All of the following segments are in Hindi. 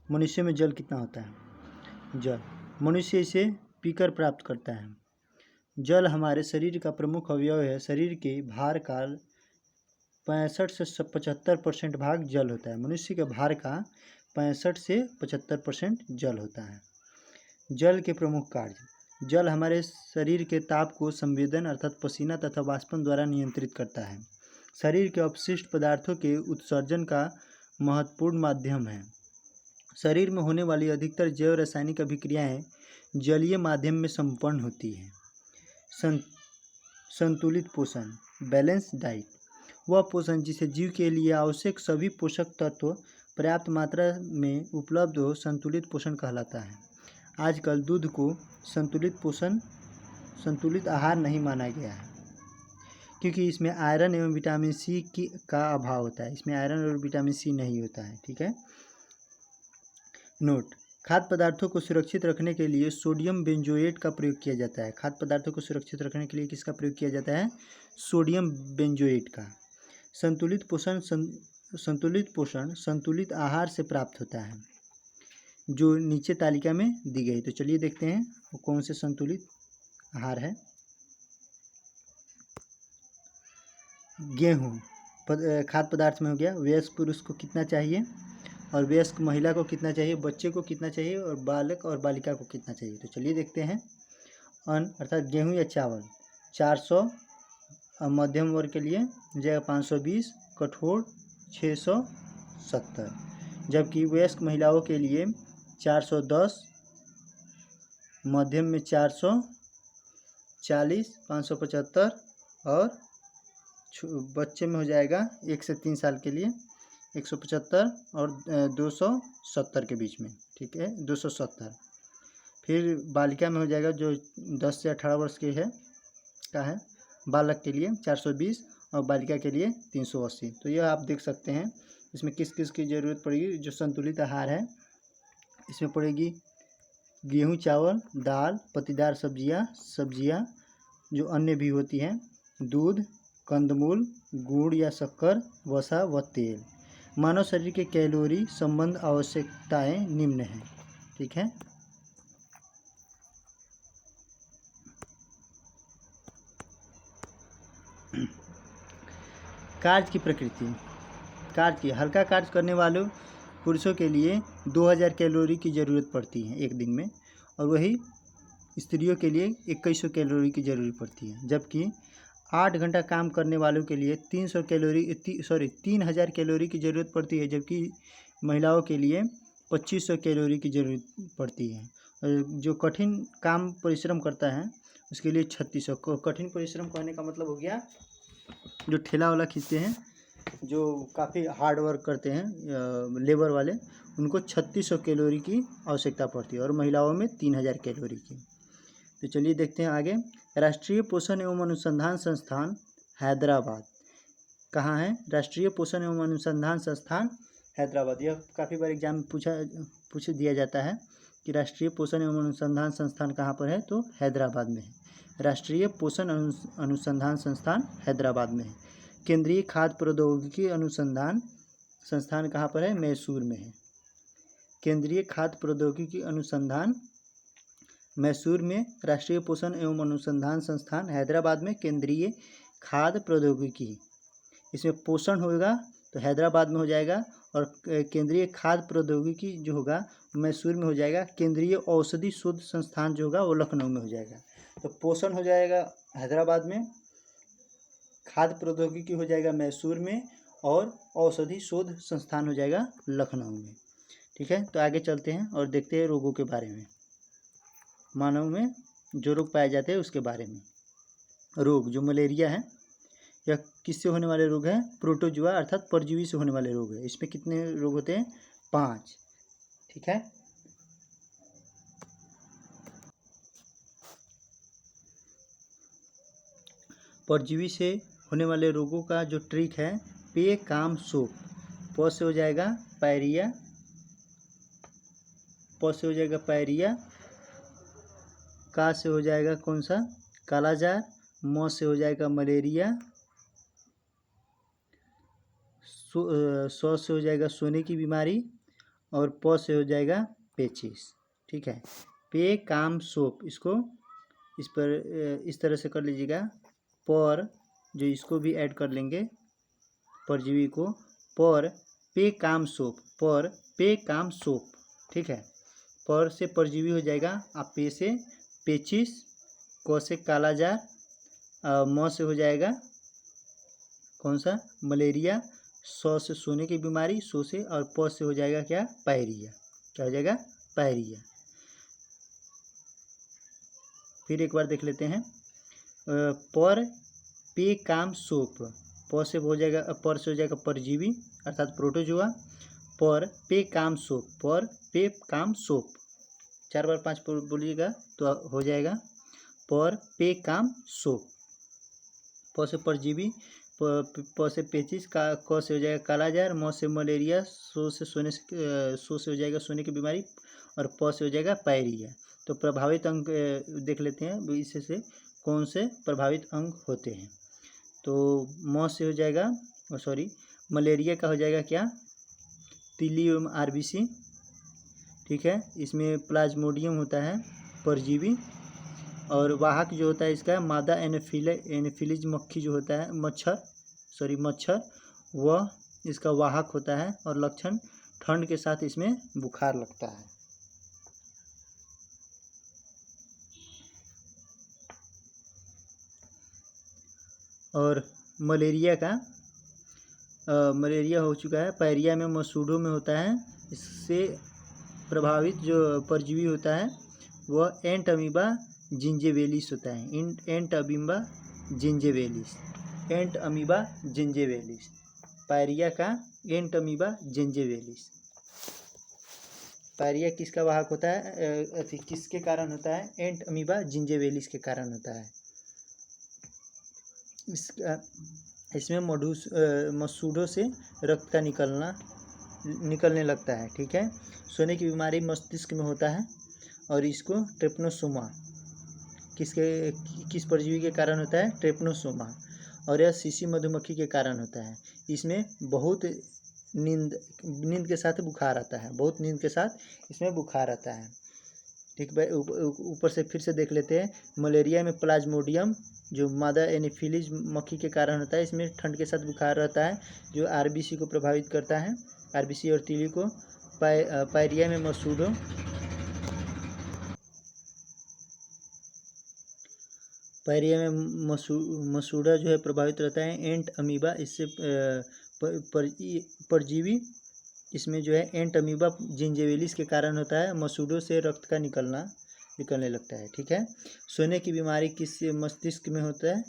मनुष्य में जल कितना होता है? जल मनुष्य इसे पीकर प्राप्त करता है। जल हमारे शरीर का प्रमुख अवयव है। शरीर के भार का 65 से 75% भाग जल होता है। मनुष्य के भार का 65 से 75% जल होता है। जल के प्रमुख कार्य। जल हमारे शरीर के ताप को संवेदन अर्थात पसीना तथा वाष्पन द्वारा नियंत्रित करता है। शरीर के अपशिष्ट पदार्थों के उत्सर्जन का महत्वपूर्ण माध्यम है। शरीर में होने वाली अधिकतर जैव रासायनिक अभिक्रियाएं जलीय माध्यम में संपन्न होती हैं। संतुलित पोषण, बैलेंस डाइट, वह पोषण जिसे जीव के लिए आवश्यक सभी पोषक तत्व पर्याप्त मात्रा में उपलब्ध हो, संतुलित पोषण कहलाता है। आजकल दूध को संतुलित आहार नहीं माना गया है, क्योंकि इसमें आयरन एवं विटामिन सी का अभाव होता है। इसमें आयरन और विटामिन सी नहीं होता है। ठीक है। नोट: खाद्य पदार्थों को सुरक्षित रखने के लिए सोडियम बेंजोएट का प्रयोग किया जाता है। खाद्य पदार्थों को सुरक्षित रखने के लिए किसका प्रयोग किया जाता है? सोडियम बेंजोएट का। संतुलित पोषण संतुलित आहार से प्राप्त होता है, जो नीचे तालिका में दी गई। तो चलिए देखते हैं वो कौन से संतुलित आहार है। गेहूँ खाद्य पदार्थ में हो गया। वयस्क पुरुष को कितना चाहिए और वयस्क महिला को कितना चाहिए, बच्चे को कितना चाहिए और बालक और बालिका को कितना चाहिए। तो चलिए देखते हैं। अन्न अर्थात गेहूं या चावल 400, मध्यम वर्ग के लिए जाएगा 520, कठोर 670, जबकि वयस्क महिलाओं के लिए 410, मध्यम में 440, 575 और बच्चे में हो जाएगा 1 से 3 साल के लिए 175 और 270 के बीच में। ठीक है, 270। फिर बालिका में हो जाएगा जो 10 से 18 वर्ष की है का है, बालक के लिए 420 और बालिका के लिए 380। तो यह आप देख सकते हैं इसमें किस किस की ज़रूरत पड़ेगी। जो संतुलित आहार है इसमें पड़ेगी गेहूँ, चावल, दाल, पत्तीदार सब्जियाँ जो अन्य भी होती हैं, दूध, कंदमूल, गुड़ या शक्कर, वसा व तेल। मानव शरीर के कैलोरी संबंध आवश्यकताएं निम्न हैं। ठीक है। कार्य की प्रकृति। कार्य की हल्का कार्य करने वाले पुरुषों के लिए 2000 कैलोरी की ज़रूरत पड़ती है एक दिन में, और वही स्त्रियों के लिए 2100 कैलोरी की ज़रूरत पड़ती है। जबकि 8 घंटा काम करने वालों के लिए 3000 कैलोरी की ज़रूरत पड़ती है, जबकि महिलाओं के लिए 2500 कैलोरी की ज़रूरत पड़ती है। और जो कठिन काम परिश्रम करता है उसके लिए 3600। कठिन परिश्रम करने का मतलब हो गया जो ठेला वाला खींचते हैं, जो काफ़ी हार्ड वर्क करते हैं लेबर वाले, उनको 3600 कैलोरी की आवश्यकता पड़ती है और महिलाओं में 3000 कैलोरी की। तो चलिए देखते हैं आगे। राष्ट्रीय पोषण एवं अनुसंधान संस्थान हैदराबाद कहाँ है? राष्ट्रीय पोषण एवं अनुसंधान संस्थान हैदराबाद। यह काफ़ी बार एग्जाम में पूछ दिया जाता है कि राष्ट्रीय पोषण एवं अनुसंधान संस्थान कहाँ पर है, तो हैदराबाद में है। राष्ट्रीय पोषण अनुसंधान संस्थान हैदराबाद में है। केंद्रीय खाद्य प्रौद्योगिकी अनुसंधान संस्थान कहाँ पर है? मैसूर में है। केंद्रीय खाद्य प्रौद्योगिकी अनुसंधान मैसूर में, राष्ट्रीय पोषण एवं अनुसंधान संस्थान हैदराबाद में। केंद्रीय खाद्य प्रौद्योगिकी, इसमें पोषण होगा तो हैदराबाद में हो जाएगा, और केंद्रीय खाद्य प्रौद्योगिकी जो होगा मैसूर में हो जाएगा। केंद्रीय औषधि शोध संस्थान जो होगा वो लखनऊ में हो जाएगा। तो पोषण हो जाएगा हैदराबाद में, खाद्य प्रौद्योगिकी हो जाएगा मैसूर में, और औषधि शोध संस्थान हो जाएगा लखनऊ में। ठीक है। तो आगे चलते हैं और देखते हैं रोगों के बारे में, मानव में जो रोग पाए जाते हैं उसके बारे में। रोग जो मलेरिया है, यह किससे होने वाले रोग हैं? प्रोटोजुआ अर्थात परजीवी से होने वाले रोग है। इसमें कितने रोग होते हैं? 5। ठीक है। परजीवी से होने वाले रोगों का जो ट्रिक है, पे काम सोप। प से हो जाएगा पायरिया, प से हो जाएगा पायरिया, का से हो जाएगा कौन सा? कालाजार, म से हो जाएगा मलेरिया, स से हो जाएगा सोने की बीमारी, और प से हो जाएगा पेचिस। ठीक है, पे काम सोप, इसको इस पर इस तरह से कर लीजिएगा। पर जो इसको भी ऐड कर लेंगे परजीवी को, पर पे काम सोप, पर पे काम सोप। ठीक है, पर से परजीवी हो जाएगा, आप पे से पेचिस, क से कालाजार, म से हो जाएगा कौन सा मलेरिया, सौ से सोने की बीमारी, सो से, और प से हो जाएगा क्या पायरिया। क्या हो जाएगा पायरिया। फिर एक बार देख लेते हैं। पर पे काम सोप, प से हो जाएगा, पर से हो जाएगा परजीवी अर्थात प्रोटोजुआ। पर पे काम सोप, पर पे काम सोप, 4 बार 5 बोलिएगा तो हो जाएगा पर पे काम सोप। प से परजीवी, प से पेचिस, क से हो जाएगा कालाजार, म से मलेरिया, सो से सो से हो जाएगा सोने की बीमारी, और प से हो जाएगा पायरिया। तो प्रभावित अंग देख लेते हैं इससे कौन से प्रभावित अंग होते हैं। तो म से हो जाएगा, सॉरी मलेरिया का हो जाएगा क्या तिली एवं आरबीसी। ठीक है, इसमें प्लाज्मोडियम होता है परजीवी, और वाहक जो होता है इसका मादा एनोफिलीज मक्खी जो होता है मच्छर, वह इसका वाहक होता है। और लक्षण ठंड के साथ इसमें बुखार लगता है। और मलेरिया हो चुका है, पायरिया में मसूडो में होता है। इससे प्रभावित जो परजीवी होता है वह एंट अमीबा जिंजेवेलिस होता है। एंट अमीबा जिंजेवेलिस, पायरिया का एंट अमीबा जिंजेवेलिस। पायरिया किसका वाहक होता है, किसके कारण होता है, एंट अमीबा जिंजेवेलिस के कारण होता है। इसमें मसूडो से रक्त का निकलने लगता है। ठीक है, सोने की बीमारी मस्तिष्क में होता है, और इसको ट्रिप्नोसोमा किस परजीवी के कारण होता है, ट्रिप्नोसोमा, और यह सीसी मधुमक्खी के कारण होता है। इसमें बहुत नींद के साथ बुखार आता है, बहुत नींद के साथ इसमें बुखार आता है। ठीक भाई, ऊपर से फिर से देख लेते हैं। मलेरिया में प्लाज्मोडियम जो मादा एनोफिलीज मक्खी के कारण होता है, इसमें ठंड के साथ बुखार रहता है जो आरबीसी को प्रभावित करता है, आरबीसी और तीली को। पायरिया में मसूड़ा जो है प्रभावित रहता है। एंट अमीबा, इससे परजीवी इसमें जो है एंट अमीबा जिंजेवेलिस के कारण होता है। मसूडो से रक्त का निकलने लगता है। ठीक है, सोने की बीमारी किस मस्तिष्क में होता है,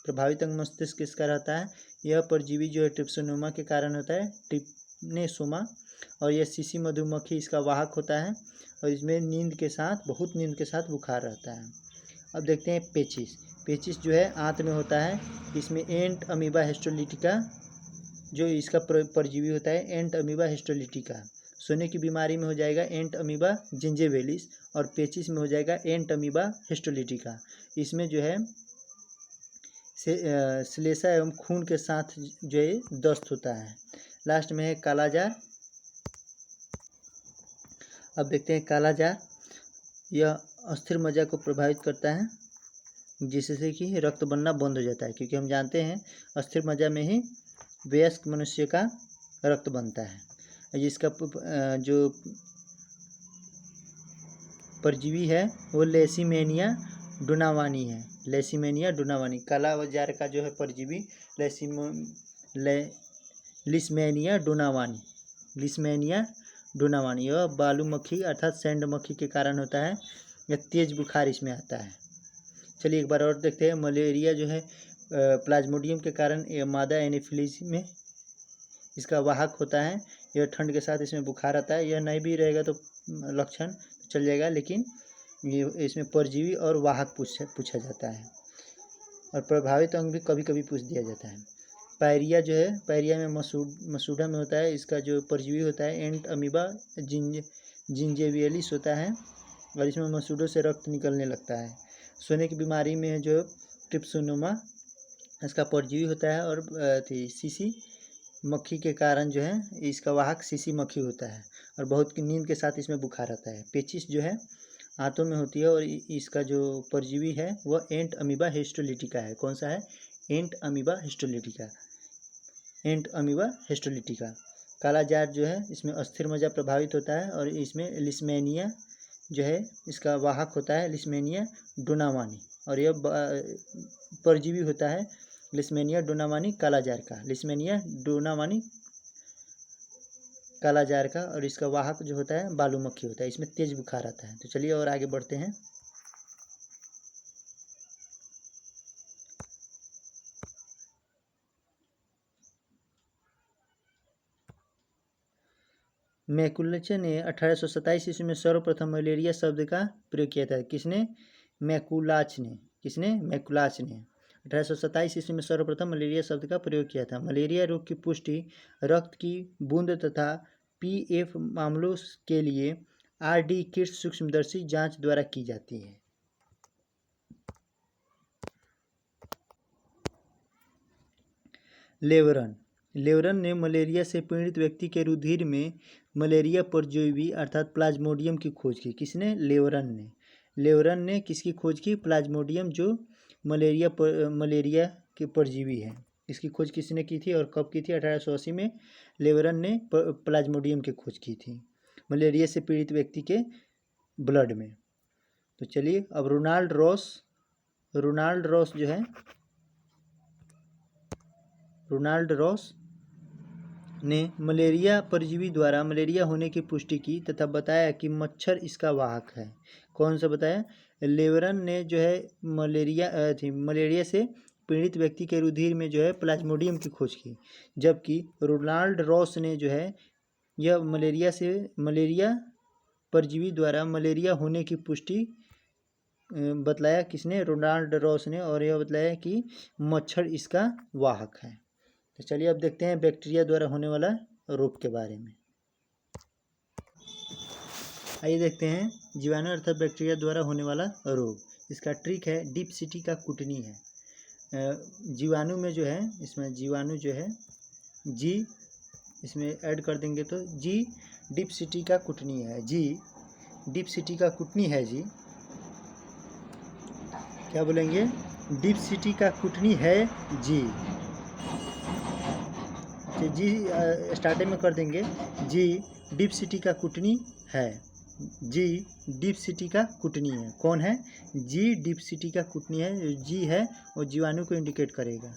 प्रभावित अंग मस्तिष्क किसका रहता है, यह परजीवी जो है ट्रिप्सोनोमा के कारण होता है, ट्रिप्नेसोमा, और यह सीसी मधुमक्खी इसका वाहक होता है, और इसमें बहुत नींद के साथ बुखार रहता है। अब देखते हैं पेचिस जो है आंत में होता है। इसमें एंट अमीबा हिस्टोलिटिका जो इसका परजीवी होता है, एंट अमीबा हिस्टोलिटिका। सोने की बीमारी में हो जाएगा एंट अमीबा जिंजेवेलिस, और पेचिस में हो जाएगा एंट अमीबा हिस्टोलिटिका। इसमें जो है श्लेषा एवं खून के साथ जो है दस्त होता है। लास्ट में है कालाजार। अब देखते हैं कालाजार, यह अस्थिर मज्जा को प्रभावित करता है, जिससे कि रक्त बनना बंद हो जाता है, क्योंकि हम जानते हैं अस्थिर मज्जा में ही वयस्क मनुष्य का रक्त बनता है। जिसका जो परजीवी है वो लेसीमेनिया डोनावानी है। लेसीमेनिया डोनावानी, कालाजार का जो है परजीवी लिस्मेनिया डोनावानी, यह बालू मक्खी अर्थात सैंड मक्खी के कारण होता है। यह तेज बुखार इसमें आता है। चलिए एक बार और देखते हैं। मलेरिया जो है प्लाज्मोडियम के कारण मादा एनोफिलीज में इसका वाहक होता है। यह ठंड के साथ इसमें बुखार आता है। यह नहीं भी रहेगा तो लक्षण चल जाएगा, लेकिन ये इसमें परजीवी और वाहक पूछा जाता है, और प्रभावित अंग भी कभी कभी पूछ दिया जाता है। पायरिया जो है, पायरिया में मसूडा में होता है। इसका जो परजीवी होता है एंट अमीबा जिंजेवियलिस होता है, और इसमें मसूडों से रक्त निकलने लगता है। सोने की बीमारी में जो ट्रिप्सोनोमा इसका परजीवी होता है, और सीसी मक्खी के कारण जो है इसका वाहक सीसी मक्खी होता है। और बहुत नींद के साथ इसमें बुखार आता है। पेचिस जो है आंतों में होती है और इसका जो परजीवी है वह एंट अमीबा हिस्टोलिटिका है। कौन सा है? एंट अमीबा हिस्टोलिटिका। एंट अमीबा हिस्टोलिटिका। काला जार जो है इसमें अस्थिर मज्जा प्रभावित होता है और इसमें लिस्मेनिया जो है इसका वाहक होता है लिस्मेनिया डोनावानी, और यह परजीवी होता है लिस्मेनिया डोनावानी कालाजार का। लिस्मेनिया डोनावानी कालाजार का, और इसका वाहक जो होता है बालू मक्खी होता है। इसमें तेज बुखार आता है। तो चलिए और आगे बढ़ते हैं। मैकुलचे ने 1827 ईस्वी में सर्वप्रथम मलेरिया शब्द का प्रयोग किया था। किसने? मैकुलाच ने। किसने? मैकुलाच ने 1827 ईस्वी में सर्वप्रथम मलेरिया शब्द का प्रयोग किया था। मलेरिया रोग की पुष्टि रक्त की बूंद तथा पीएफ मामलों के लिए आरडी किट सूक्ष्मदर्शी जांच द्वारा की जाती है। लेवरन। लेवरन ने मलेरिया से पीड़ित व्यक्ति के रुधिर में मलेरिया परजीवी अर्थात प्लाज्मोडियम की खोज की। किसने? लेवरन ने। लेवरन ने किसकी खोज की? प्लाज्मोडियम, जो मलेरिया के परजीवी है। इसकी खोज किसने की थी और कब की थी? 1880 में लेवरन ने प्लाज्मोडियम की खोज की थी मलेरिया से पीड़ित व्यक्ति के ब्लड में। तो चलिए अब रोनाल्ड रॉस जो है, रोनाल्ड रॉस ने मलेरिया परजीवी द्वारा मलेरिया होने की पुष्टि की तथा बताया कि मच्छर इसका वाहक है। कौन सा बताया? लेवरन ने जो है मलेरिया से पीड़ित व्यक्ति के रुधिर में जो है प्लाज्मोडियम की खोज की, जबकि रोनाल्ड रॉस ने जो है यह मलेरिया परजीवी द्वारा मलेरिया होने की पुष्टि बतलाया। किसने? रोनाल्ड रॉस ने, और यह बतलाया कि मच्छर इसका वाहक है। तो चलिए अब देखते हैं बैक्टीरिया द्वारा होने वाला रोग के बारे में। आइए देखते हैं जीवाणु अर्थात बैक्टीरिया द्वारा होने वाला रोग। इसका ट्रिक है डिप्सिटी का कुटनी है। जीवाणु में जो है इसमें जीवाणु जो है जी इसमें ऐड कर देंगे तो जी डिप्सिटी का कुटनी है। जी डिप्सिटी का कुटनी है। जी क्या बोलेंगे? डिप्सिटी का कुटनी है जी। जी स्टार्टिंग में कर देंगे जी डिप्सिटी का कुटनी है। जी डिप्सिटी का कुटनी है। कौन है? जी डिप्सिटी का कुटनी है। जी है वो जीवाणु को इंडिकेट करेगा।